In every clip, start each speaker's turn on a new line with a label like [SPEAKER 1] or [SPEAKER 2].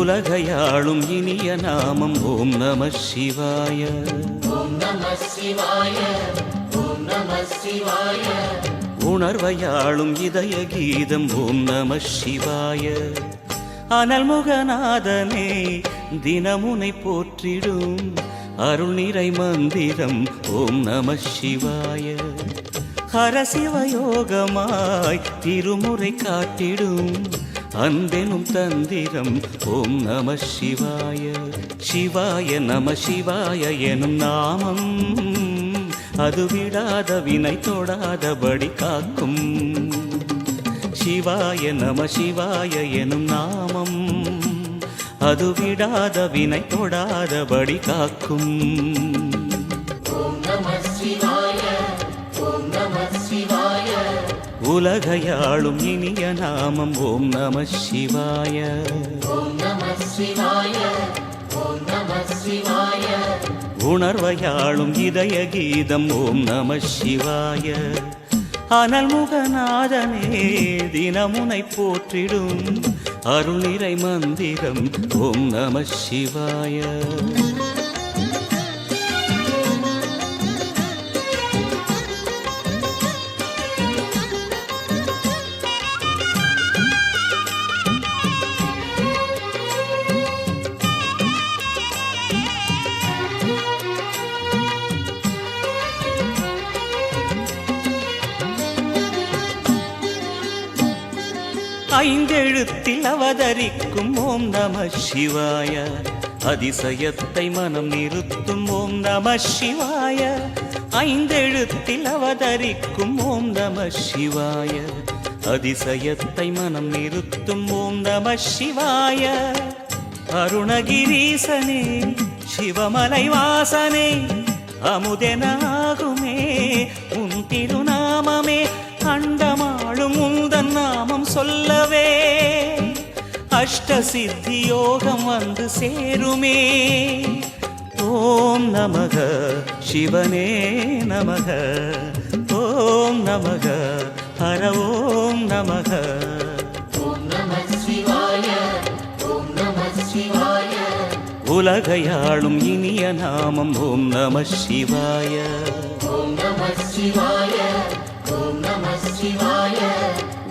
[SPEAKER 1] உலகையாளும் இனிய நாமம் ஓம் நம சிவாய.
[SPEAKER 2] ஓம் நம சிவாய. ஓம் நம சிவாய.
[SPEAKER 1] உணர்வையாளும் இதய கீதம் ஓம் நம சிவாய. அனல்முகநாதனே தினமுனை போற்றிடும் அருள் நிறை மந்திரம் ஓம் நம சிவாய. ஹரசிவயோகமாய் திருமுறை காட்டிடும் அன்பெனும் தந்திரம் ஓம் நம சிவாய. சிவாய நம சிவாய எனும் நாமம் அது விடாத வினை தொடாதபடி காக்கும். சிவாய நம சிவாய எனும் நாமம் அது விடாத வினை தொடாதபடி காக்கும்.
[SPEAKER 2] ஓம் நம சிவாய. ஓம் நம சிவாய.
[SPEAKER 1] உலகையாளும் இனிய நாமம் ஓம் நம சிவாய.
[SPEAKER 2] ஓம் நம சிவாய. ஓம் நம சிவாய.
[SPEAKER 1] உணர்வையாளும் இதய கீதம் ஓம் நம சிவாய. அனல்முகநாதனே தினமுனை போற்றிடும் அருள் நிறை மந்திரம் ஓம் நம சிவாய. ஐந்தெழுத்தில் அவதரிக்கும் ஓம் நம சிவாய. அதிசயத்தை மனம் நிறுத்தும் ஓம் நம சிவாய. ஐந்தெழுத்தில் அவதரிக்கும் ஓம் நம சிவாய. அதிசயத்தை மனம் நிறுத்தும் ஓம் நம சிவாய. அருணகிரீசனே சிவமலை வாசனே அமுதெனாகுமே உன் திருநாமமே. அண்டமாளும் உந்தன் நாமம் சொல்லவே அஷ்ட சித்தி யோகம் வந்து சேருமே. ஓம் நமக சிவனே நமக. ஓம் நமக ஹர ஓம் நமக.
[SPEAKER 2] ஓம் நம சிவாய. ஓம் நம சிவாய.
[SPEAKER 1] உலகையாளும் இனிய நாமம் ஓம் நம சிவாய.
[SPEAKER 2] ஓம் நம சிவாய. ஓம் நம சிவாய.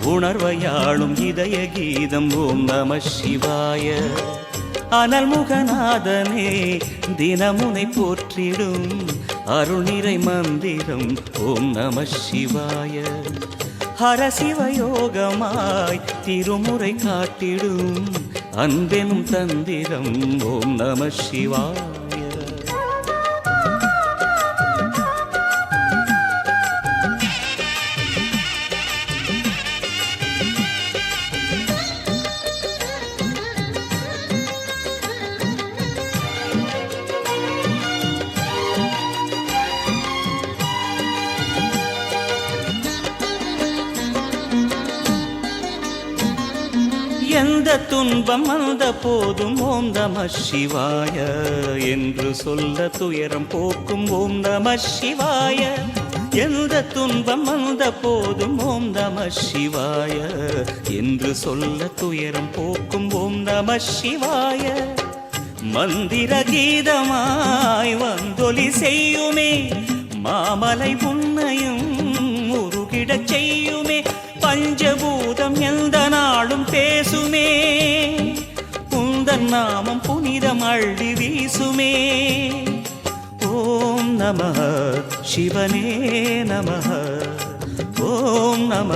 [SPEAKER 1] உணர்வையாளும் இதய கீதம் ஓம் நம சிவாய. அனல்முகநாதனே தினமுனை போற்றிடும் அருள் நிறை மந்திரம் ஓம் நம சிவாய. ஹரசிவயோகமாய் திருமுறை காட்டிடும் அன்பெனும் தந்திரம் ஓம் நம சிவாய. எந்த துன்பம் வந்த போதும் ஓம் நம சிவாய என்று சொல்ல துயரம் போக்கும் ஓம் நம சிவாய. எந்த துன்பம் வந்த போதும் ஓம் நம சிவாய என்று சொல்ல துயரம் போக்கும் ஓம் நம சிவாய. மந்திர கீதமாய் வந்தொலி செய்யுமே மாமலை உன்னையும் உருகிடச் செய்யுமே. பஞ்சபூதம் எந்த நாளும் பேசுமே உந்தன் நாமம் புனிதம் அள்ளி வீசுமே. ஓம் நம சிவனே நம. ஓம் நம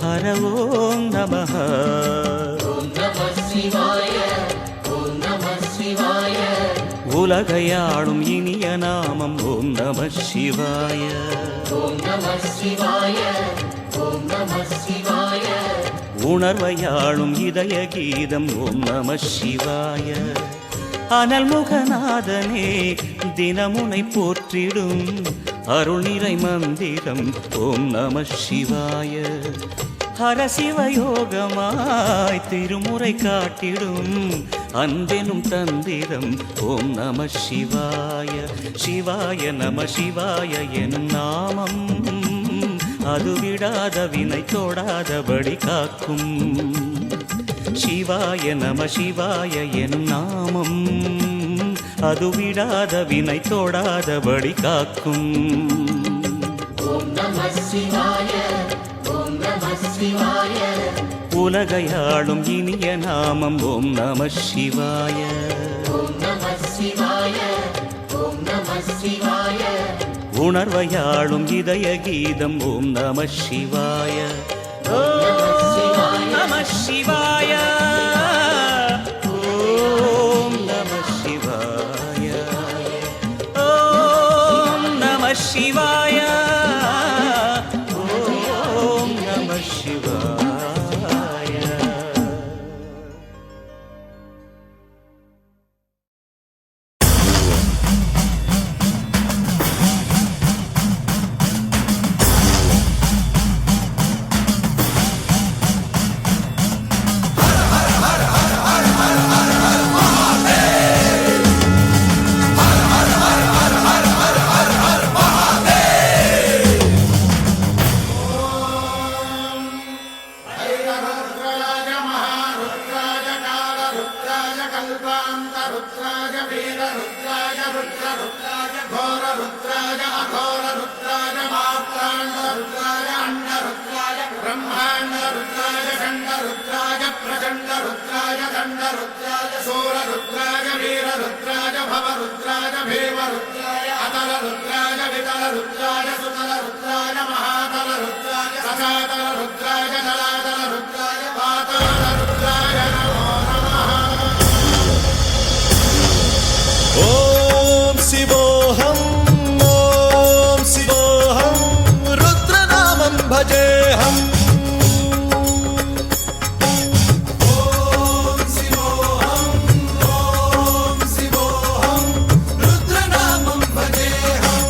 [SPEAKER 1] ஹர ஓம் நம.
[SPEAKER 2] ஓம் நம சிவாய. ஓம் நம சிவாய.
[SPEAKER 1] உலகையாளும் இனிய நாமம் ஓம் நம சிவாய.
[SPEAKER 2] ஓம் நம சிவாய. ஓம் நம சிவாய.
[SPEAKER 1] உணர்வையாளும் இதய கீதம் ஓம் நம சிவாய. அனல்முகநாதனே தினமுனை போற்றிடும் அருள் நிறை மந்திரம் ஓம் நம சிவாய. ஹரசிவயோகமாய் திருமுறை காட்டிடும் அன்பெனும் தந்திரம் ஓம் நம சிவாய. சிவாய நம சிவாய எனும் நாமம் அது விடாத வினை தொடாதபடி காக்கும். சிவாய நம சிவாய எனும் நாமம் அது விடாத வினை தொடாதபடி காக்கும்.
[SPEAKER 2] ஓம் நம சிவாய ஓம் நம சிவாய
[SPEAKER 1] உலகையாளும் இனிய நாமம் ஓம் நம சிவாய.
[SPEAKER 2] ஓம் நம சிவாய ஓம் நம சிவாய
[SPEAKER 1] உணர்வையாளும் இதய கீதம் ஓம் நம சிவாய.
[SPEAKER 2] ஓம்
[SPEAKER 1] நம சிவாய ஓம் நம சிவாய ஓம் நம சிவாய ஓம் நம சிவாய.
[SPEAKER 3] ఓం శివోహం ఓం శివోహం రుద్రనామం భజేహం. ఓం శివోహం ఓం శివోహం రుద్రనామం భజేహం.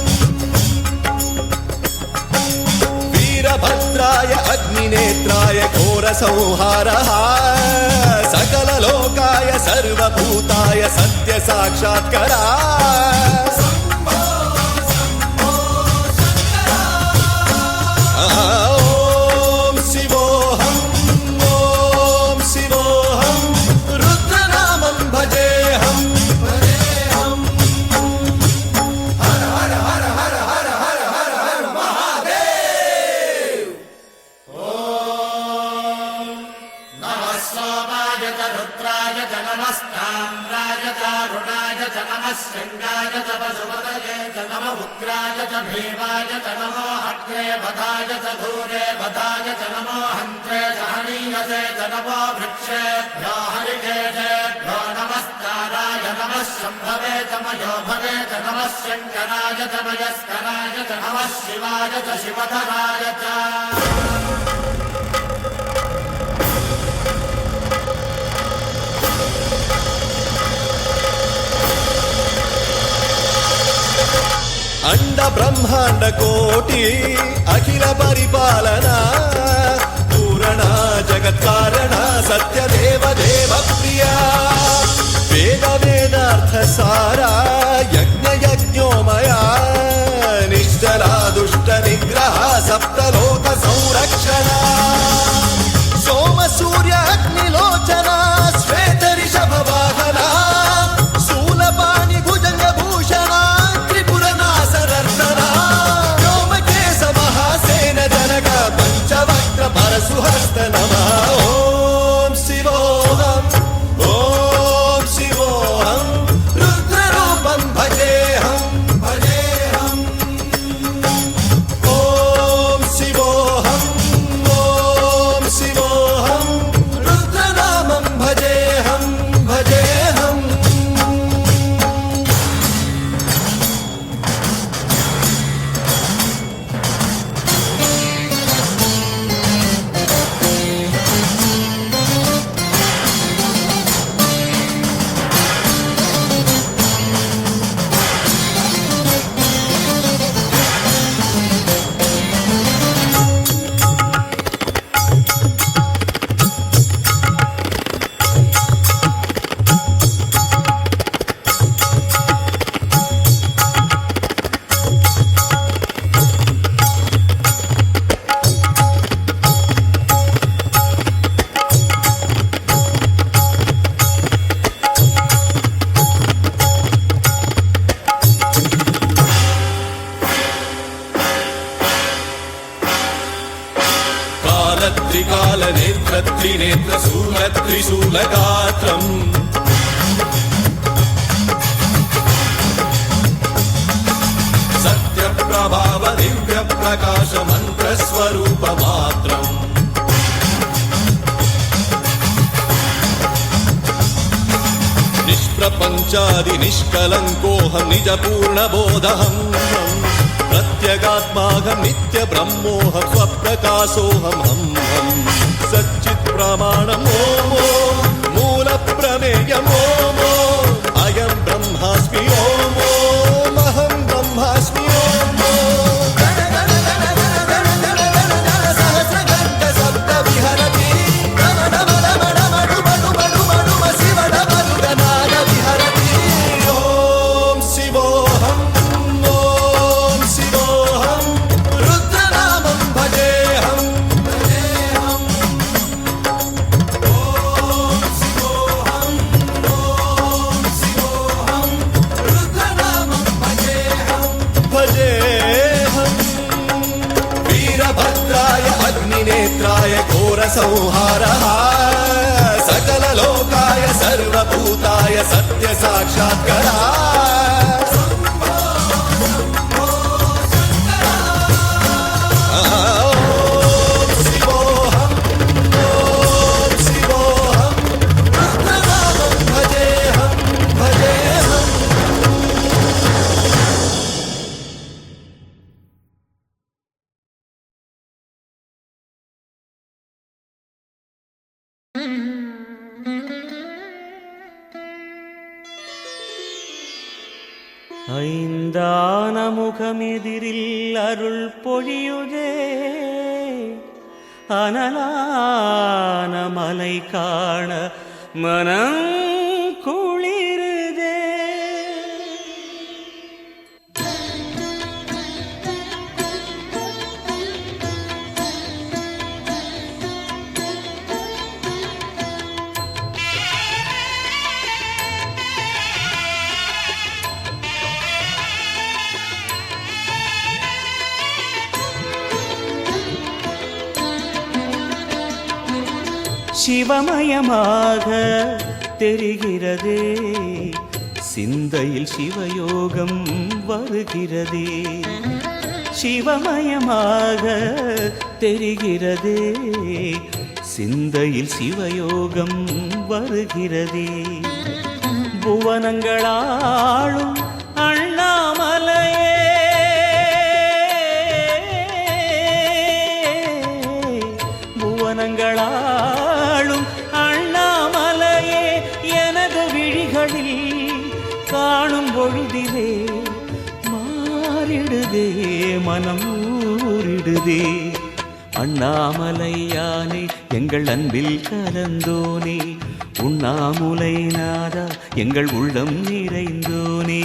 [SPEAKER 3] వీరభద్రాయ అగ్నినేత్రాయ ఘోర సంహారః सकललोकाय सर्वभूताय सत्य साक्षात्करा. ओम शिवोहम ओम शिवोहम रुद्रनामं भजेहम. हर हर हर हर हर हर हर हर महादेव.
[SPEAKER 2] रुद्राय च नमस्ताम्राय च रुणाय च नमः शृङ्गाय च पशुपतये च नमः उग्राय च भीमाय च नमो अग्रे वधाय च दूरे वधाय च नमो हन्त्रे च हनीयसे च नमो वृक्षेभ्यो हरिकेशेभ्यो नमस्काराय नमः शम्भवे च मयो भवे च नमः शङ्कराय च मयस्कराय च नमः शिवाय च शिवधराय च.
[SPEAKER 3] अंड ब्रह्मांड कोटि अखिल परिपालना पूरणा जगत्कारणा सत्य देव देव प्रिया. वेद वेदार्थ सारा यज्ञ यज्ञोमया निश्चला दुष्ट निग्रह सप्तलोक संरक्षणा. सोम सूर्य अग्निलोचना श्वेत ऋषभ वाहना शूलपाणि भुजंग भूषणा त्रिपुर नासनर्दना. त्रिकालनेत्रत्रिनेत्रशूलत्रिशूलगात्रम् सत्यप्रभाव दिव्यप्रकाश मन्त्रस्वरूपमात्रम् निष्प्रपञ्चादि निष्कलङ्कोऽहं निजपूर्णबोधहम् प्रत्यगात्माहं नित्यब्रह्मोऽहं स्वप्रकाशोऽहं हम् सच्चित्प्रमाणम् ॐ मूलप्रमेयम् ॐ अयं ब्रह्मास्मि ॐ अहं ब्रह्मास्मि संहारः सकललोकाय सर्वभूताय सत्य साक्षात्कारः
[SPEAKER 1] ஐந்தான முகமெதிரில் அருள் பொழியுதே அனலான மலை காண மனம் குளிருதே சிவமயமாக தெரிகிறதே சிந்தையில் சிவயோகம் வருகிறதே சிவமயமாக தெரிகிறதே சிந்தையில் சிவயோகம் வருகிறதே புவனங்களாளும் அண்ணாமலையே புவனங்களாளும் அண்ணாமலையே எனது விழிகளில் காணும் பொழுதிலே மாறிடுதே மனம் ஊறிடுதே அண்ணாமலையானே எங்கள் அன்பில் கலந்தோனே உண்ணாமுலை நாதா எங்கள் உள்ளம் நிறைந்தோனே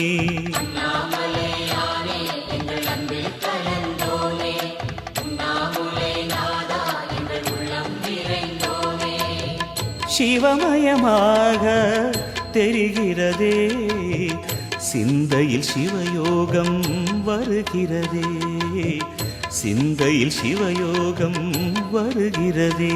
[SPEAKER 1] சிவமயமாக தெரிகிறதே சிந்தையில் சிவயோகம் வருகிறதே சிந்தையில் சிவயோகம் வருகிறதே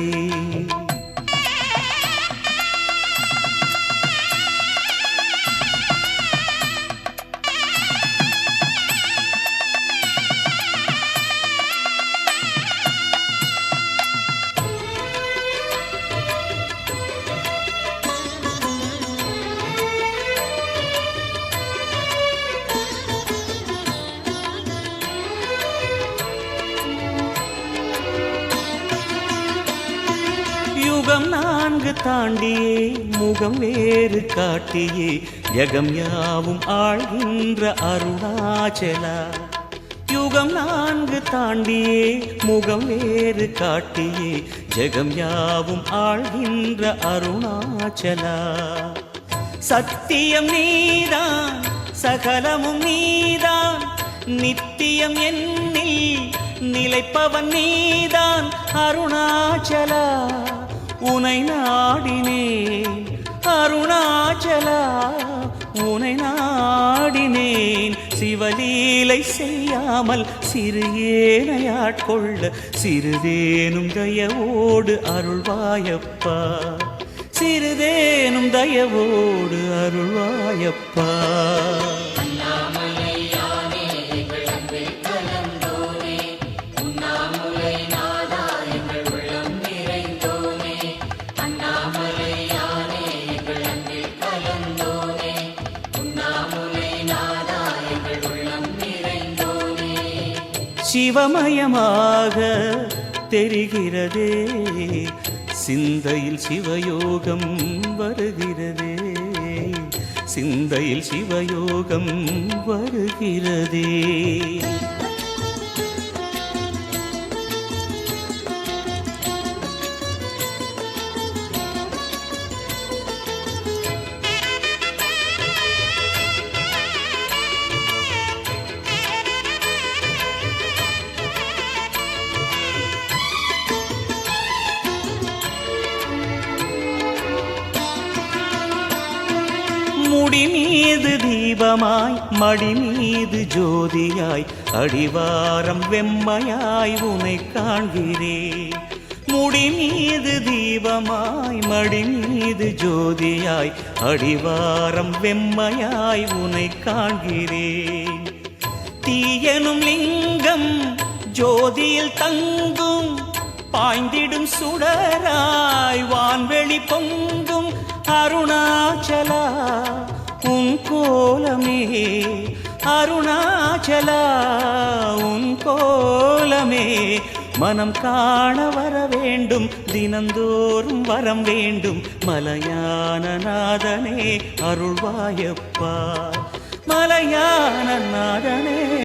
[SPEAKER 1] யுகம் நான்கு தாண்டியே முகம் வேறு காட்டியே ஜகம் யாவும் ஆழ்கின்ற அருணாச்சலா யுகம் நான்கு தாண்டியே முகம் வேறு காட்டியே ஜகம் யாவும் ஆழ்கின்ற அருணாச்சலா சத்தியம் நீதான் சகலமும் நீதான் நித்தியம் என்னில் நிலைப்பவன் நீதான் அருணாச்சலா உனை நாடினேன் அருணாச்சலா உனை நாடினேன் சிவலீலை செய்யாமல் சிறு ஏனையாட்கொள்ள சிறிதேனும் தயவோடு அருள்வாயப்பா, சிறிதேனும் தயவோடு அருள்வாயப்பா. சிவமயமாக தெரிகிறதே, சிந்தையில் சிவயோகம் வருகிறதே, சிந்தையில் சிவயோகம் வருகிறதே. முடி மீது தீபமாய் மடி மீது ஜோதியாய் அடிவாரம் வெம்மையாய் உனை காண்கிறேன். முடி மீது தீபமாய் மடி மீது ஜோதியாய் அடிவாரம் வெம்மையாய் உனை காண்கிறேன். தீயனும் லிங்கம் ஜோதியில் தங்கும் பாய்ந்திடும் சுடராய் வான்வெளி பொங்கும் அருணாச்சலா உன் கோலமே, அருணாச்சலா உன் கோலமே. மனம் காண வர வேண்டும், தினந்தோறும் வரம் வேண்டும். மலையான நாதனே அருள்வாயப்பா, மலையான நாதனே.